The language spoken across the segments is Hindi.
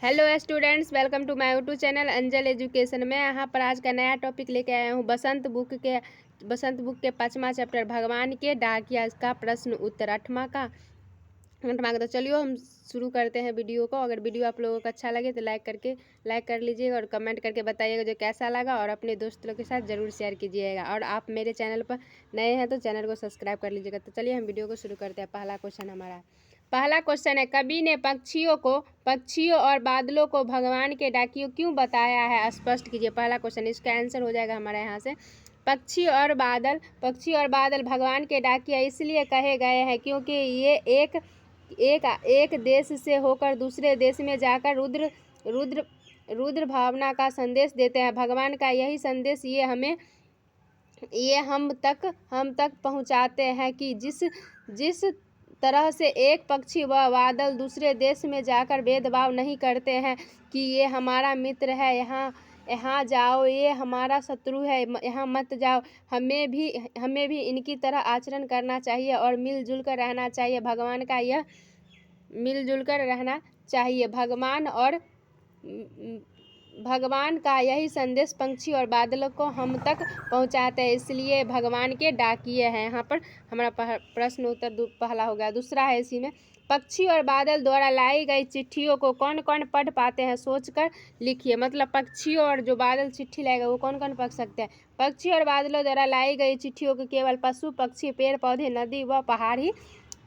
Hello students, welcome to my YouTube channel Anjal education. मैं यहाँ पर आज का नया टॉपिक लेके आया हूँ बसंत बुक के 5वां चैप्टर भगवान के डाकिया का प्रश्न उत्तर 8वां का। तो चलिए हम शुरू करते हैं वीडियो को। अगर वीडियो आप लोगों को अच्छा लगे तो लाइक कर लीजिएगा और कमेंट करके बताइएगा जो कैसा लगा, और अपने दोस्तों के साथ ज़रूर शेयर कीजिएगा। और आप मेरे चैनल पर नए हैं तो चैनल को सब्सक्राइब कर लीजिएगा। तो चलिए हम वीडियो को शुरू करते हैं। पहला क्वेश्चन है, कवि ने पक्षियों और बादलों को भगवान के डाकियों क्यों बताया है, स्पष्ट कीजिए। पहला क्वेश्चन, इसका आंसर हो जाएगा हमारे यहाँ से पक्षी और बादल भगवान के डाकिया इसलिए कहे गए हैं क्योंकि ये एक देश से होकर दूसरे देश में जाकर रुद्र भावना का संदेश देते हैं। भगवान का यही संदेश ये हम तक पहुंचाते हैं कि जिस तरह से एक पक्षी व बादल दूसरे देश में जाकर भेदभाव नहीं करते हैं कि ये हमारा मित्र है, यहाँ जाओ, ये हमारा शत्रु है, यहाँ मत जाओ। हमें भी इनकी तरह आचरण करना चाहिए और मिलजुल कर रहना चाहिए। भगवान का यही संदेश पक्षी और बादलों को हम तक पहुंचाते हैं, इसलिए भगवान के डाकिए हैं। यहाँ पर हमारा प्रश्न उत्तर पहला हो गया। दूसरा है इसी में, पक्षी और बादल द्वारा लाई गई चिट्ठियों को कौन कौन पढ़ पाते हैं, सोचकर लिखिए। मतलब पक्षियों और जो बादल चिट्ठी लाएगा वो कौन कौन पढ़ सकते हैं। पक्षी और बादलों द्वारा लाई गई चिट्ठियों को केवल पशु पक्षी, पेड़ पौधे, नदी व पहाड़ ही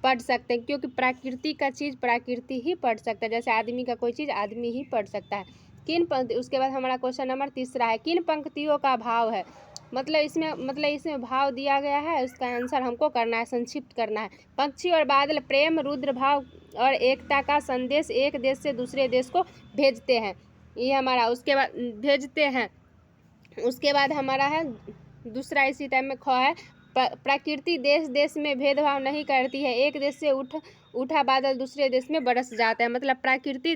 पढ़ सकते हैं, क्योंकि प्रकृति का चीज़ प्रकृति ही पढ़ सकता है। जैसे आदमी का कोई चीज़ आदमी ही पढ़ सकता है। उसके बाद हमारा क्वेश्चन नंबर तीसरा है, किन पंक्तियों का भाव है। मतलब इसमें भाव दिया गया है, उसका आंसर हमको करना है, संक्षिप्त करना है। पक्षी और बादल प्रेम, रुद्र भाव और एकता का संदेश एक देश से दूसरे देश को भेजते हैं, ये हमारा उसके बाद भेजते हैं। उसके बाद हमारा है दूसरा इसी टाइम में ख है, प्रकृति देश में भेदभाव नहीं करती है, एक देश से उठा बादल दूसरे देश में बरस जाता है। मतलब प्रकृति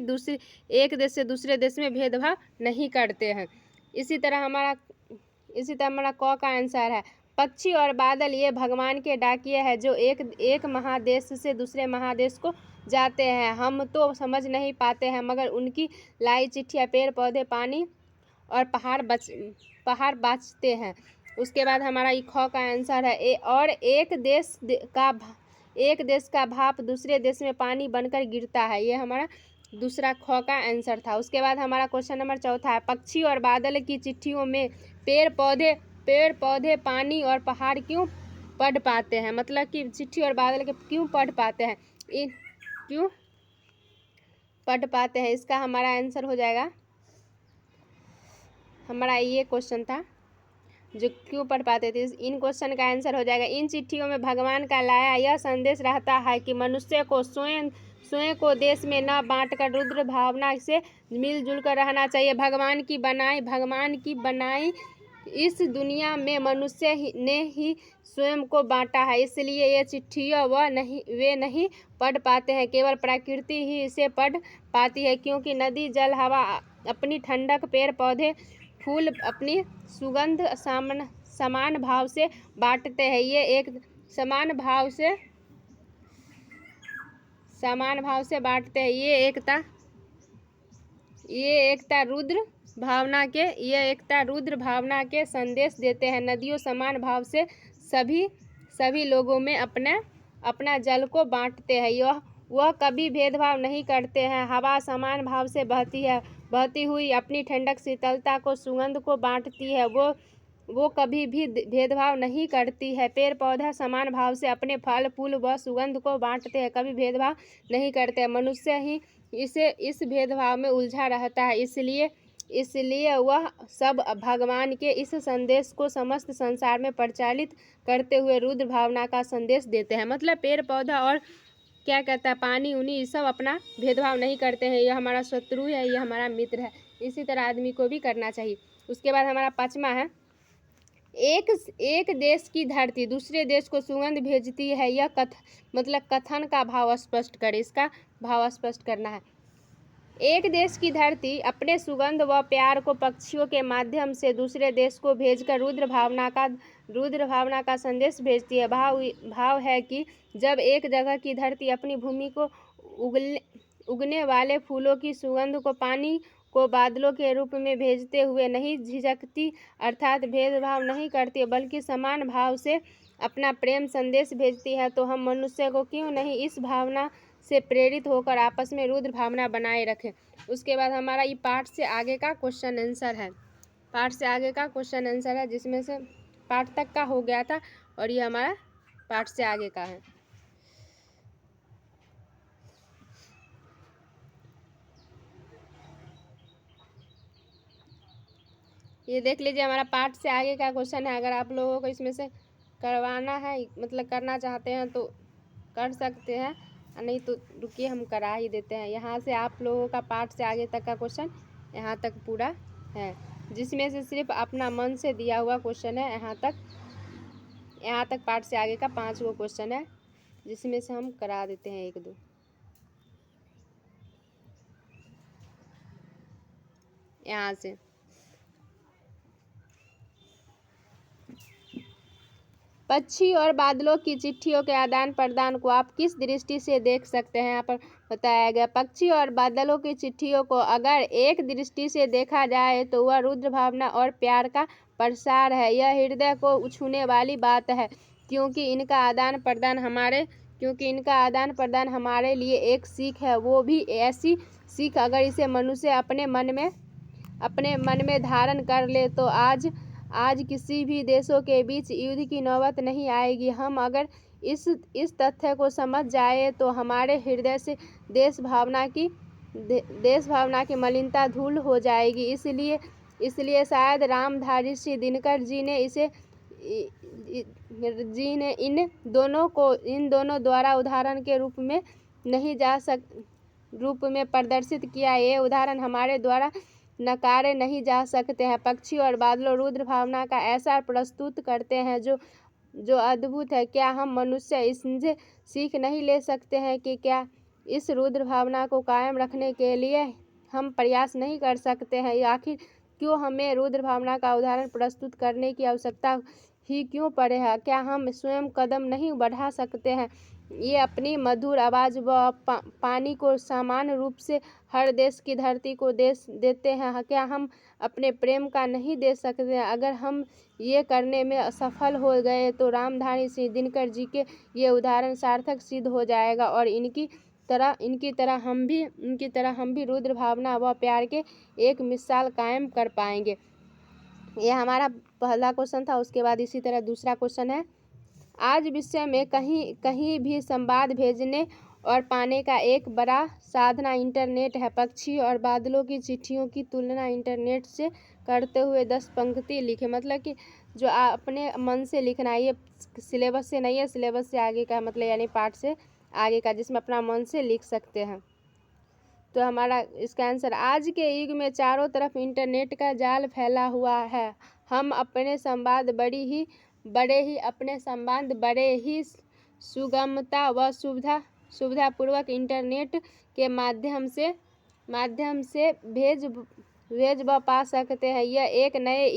एक देश से दूसरे देश में भेदभाव नहीं करते हैं। इसी तरह हमारा क का आंसर है, पक्षी और बादल ये भगवान के डाकिए हैं जो एक महादेश से दूसरे महादेश को जाते हैं। हम तो समझ नहीं पाते हैं, मगर उनकी लाई चिट्ठियाँ पेड़ पौधे, पानी और पहाड़ बाँचते हैं। उसके बाद हमारा ख का आंसर है, और एक देश का भाप दूसरे देश में पानी बनकर गिरता है, ये हमारा दूसरा ख का आंसर था। उसके बाद हमारा क्वेश्चन नंबर चौथा है, पक्षी और बादल की चिट्ठियों में पेड़ पौधे, पानी और पहाड़ क्यों पढ़ पाते हैं। मतलब कि चिट्ठी और बादल के क्यों पढ़ पाते हैं, क्यों पढ़ पाते हैं, इसका हमारा आंसर हो जाएगा, हमारा ये क्वेश्चन था जो क्यों पढ़ पाते थे। इन क्वेश्चन का आंसर हो जाएगा, इन चिट्ठियों में भगवान का लाया यह संदेश रहता है कि मनुष्य को स्वयं को देश में न बांटकर रुद्र भावना से मिलजुल कर रहना चाहिए। भगवान की बनाई इस दुनिया में मनुष्य ने ही स्वयं को बांटा है, इसलिए ये चिट्ठियाँ वे नहीं पढ़ पाते हैं, केवल प्रकृति ही इसे पढ़ पाती है, क्योंकि नदी जल हवा अपनी ठंडक, पेड़ पौधे फूल अपनी सुगंध समान भाव से बांटते हैं। ये एक समान भाव से बांटते हैं। ये एकता रुद्र भावना के संदेश देते हैं। नदियों समान भाव से सभी लोगों में अपना जल को बांटते हैं। वह कभी भेदभाव नहीं करते हैं। हवा समान भाव से बहती हुई अपनी ठंडक, शीतलता को, सुगंध को बांटती है, वो कभी भी भेदभाव नहीं करती है। पेड़ पौधा समान भाव से अपने फल फूल व सुगंध को बांटते हैं, कभी भेदभाव नहीं करते हैं। मनुष्य ही इस भेदभाव में उलझा रहता है, इसलिए वह सब भगवान के इस संदेश को समस्त संसार में प्रचारित करते हुए रुद्र भावना का संदेश देते हैं। मतलब पेड़ पौधा और क्या कहता है पानी उनी सब अपना भेदभाव नहीं करते हैं, यह हमारा शत्रु है, यह हमारा मित्र है। इसी तरह आदमी को भी करना चाहिए। उसके बाद हमारा 5वां है, एक देश की धरती दूसरे देश को सुगंध भेजती है, यह कथन का भाव स्पष्ट करे। इसका भाव स्पष्ट करना है। एक देश की धरती अपने सुगंध व प्यार को पक्षियों के माध्यम से दूसरे देश को भेजकर रुद्र भावना का संदेश भेजती है। भाव है कि जब एक जगह की धरती अपनी भूमि को उगने वाले फूलों की सुगंध को पानी को बादलों के रूप में भेजते हुए नहीं झिझकती, अर्थात भेदभाव नहीं करती, बल्कि समान भाव से अपना प्रेम संदेश भेजती है, तो हम मनुष्य को क्यों नहीं इस भावना से प्रेरित होकर आपस में रुद्र भावना बनाए रखें। उसके बाद हमारा ये पाठ से आगे का क्वेश्चन आंसर है। पाठ से आगे का क्वेश्चन आंसर है, जिसमें से पाठ तक का हो गया था और ये हमारा पाठ से आगे का है। ये देख लीजिए, हमारा पाठ से आगे का क्वेश्चन है। अगर आप लोगों को इसमें से करवाना है, मतलब करना चाहते हैं तो कर सकते हैं, नहीं तो रुकिए हम करा ही देते हैं। यहाँ से आप लोगों का पाठ से आगे तक का क्वेश्चन यहाँ तक पूरा है, जिसमें से सिर्फ अपना मन से दिया हुआ क्वेश्चन है। यहाँ तक पाठ से आगे का 5 गो क्वेश्चन है, जिसमें से हम करा देते हैं 1 2। यहाँ से पक्षी और बादलों की चिट्ठियों के आदान प्रदान को आप किस दृष्टि से देख सकते हैं। यहाँ पर बताया गया, पक्षी और बादलों की चिट्ठियों को अगर एक दृष्टि से देखा जाए तो वह रुद्र भावना और प्यार का प्रसार है। यह हृदय को छूने वाली बात है, क्योंकि इनका आदान प्रदान हमारे लिए एक सीख है। वो भी ऐसी सीख, अगर इसे मनुष्य अपने मन में धारण कर ले तो आज किसी भी देशों के बीच युद्ध की नौबत नहीं आएगी। हम अगर इस तथ्य को समझ जाए तो हमारे हृदय से देश भावना की मलिनता धूल हो जाएगी। इसलिए शायद रामधारी श्री दिनकर जी ने इन दोनों द्वारा उदाहरण के रूप में प्रदर्शित किया। ये उदाहरण हमारे द्वारा नकारे नहीं जा सकते हैं। पक्षी और बादलों रुद्र भावना का ऐसा प्रस्तुत करते हैं जो अद्भुत है। क्या हम मनुष्य इनसे सीख नहीं ले सकते हैं कि क्या इस रुद्र भावना को कायम रखने के लिए हम प्रयास नहीं कर सकते हैं? आखिर क्यों हमें रुद्र भावना का उदाहरण प्रस्तुत करने की आवश्यकता ही क्यों पड़े है? क्या हम स्वयं कदम नहीं बढ़ा सकते हैं? ये अपनी मधुर आवाज़ व पानी को समान रूप से हर देश की धरती को देते हैं। क्या हम अपने प्रेम का नहीं दे सकते हैं? अगर हम ये करने में असफल हो गए तो रामधारी सिंह दिनकर जी के ये उदाहरण सार्थक सिद्ध हो जाएगा और इनकी तरह हम भी रुद्र भावना व प्यार के एक मिसाल कायम कर पाएंगे। ये हमारा पहला क्वेश्चन था। उसके बाद इसी तरह दूसरा क्वेश्चन है, आज विश्व में कहीं भी संवाद भेजने और पाने का एक बड़ा साधन इंटरनेट है। पक्षी और बादलों की चिट्ठियों की तुलना इंटरनेट से करते हुए 10 पंक्ति लिखे। मतलब कि जो अपने मन से लिखना है, ये सिलेबस से नहीं है, सिलेबस से आगे का, मतलब यानी पाठ से आगे का, जिसमें अपना मन से लिख सकते हैं। तो हमारा इसका आंसर, आज के युग में चारों तरफ इंटरनेट का जाल फैला हुआ है। हम अपने संवाद बड़े ही सुगमता व सुविधापूर्वक इंटरनेट के माध्यम से भेज व पा सकते हैं। यह एक नए